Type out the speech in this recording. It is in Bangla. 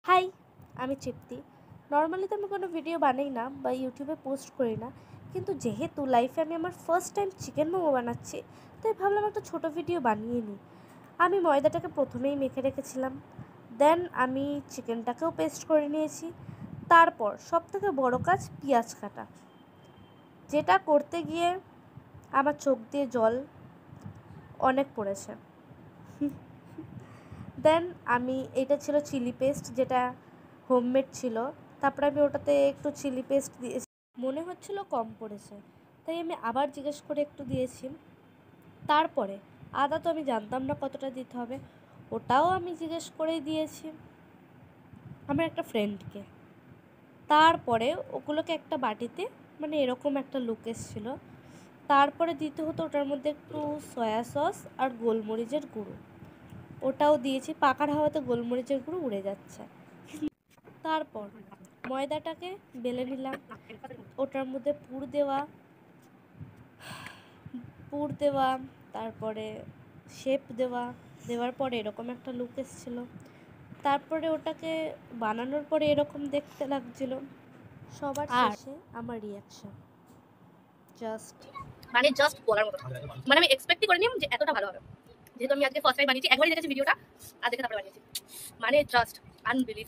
হাই, আমি তৃপ্তি। নর্মালি তো আমি কোনো ভিডিও বানাই না বা ইউটিউবে পোস্ট করি না, কিন্তু যেহেতু লাইফে আমি আমার ফার্স্ট টাইম চিকেন মোমো বানাচ্ছি, তাই ভাবলাম একটা ছোটো ভিডিও বানিয়ে নিই। আমি ময়দাটাকে প্রথমেই মেখে রেখেছিলাম, দেন আমি চিকেনটাকেও পেস্ট করে নিয়েছি। তারপর সবথেকে বড় কাজ পেঁয়াজ কাটা, যেটা করতে গিয়ে আমার চোখ দিয়ে জল অনেক পড়েছে। দেন এটা ছিল চিলি পেস্ট, যেটা হোমমেড ছিল। তারপরে আমি ওটাতে একটু চিলি পেস্ট দিয়েছি, মনে হচ্ছিল কম পড়েছে, তাই আমি আবার জিজ্ঞেস করে একটু দিয়েছি। তারপরে আদা তো আমি জানতাম না কতটা দিতে হবে, ওটাও আমি জিজ্ঞেস করেই দিয়েছি আমার একটা ফ্রেন্ডকে। তারপরে ওগুলোকে একটা বাটিতে, মানে এরকম একটা লুক এসেছিলো। তারপরে দিতে হতো ওটার মধ্যে একটু সয়া সস আর গোলমরিচের গুঁড়ো, ওটাও দিয়েছি। পাকার হাওয়াতে গোলমরিচের গুঁড়ো উড়ে যাচ্ছে। তারপর ময়দাটাকে বেলে নিলাম, ওটার মধ্যে পুর দেওয়া, তারপরে শেপ দেওয়ার পরে এরকম একটা লুক এসেছিলো। তারপরে ওটাকে বানানোর পরে এরকম দেখতে লাগছিলো। সবার শেষে আমার রিয়াকশন জাস্ট বলার মতো। মানে আমি এক্সপেক্টই করিনি যে এতটা ভালো হবে, যেহেতু আমি আজকে ফার্স্ট টাইম বানিয়েছি। একবারই দেখেছি ভিডিওটা, আর দেখে তারপরে বানিয়েছি। মানে জাস্ট আনবিলিভেবল।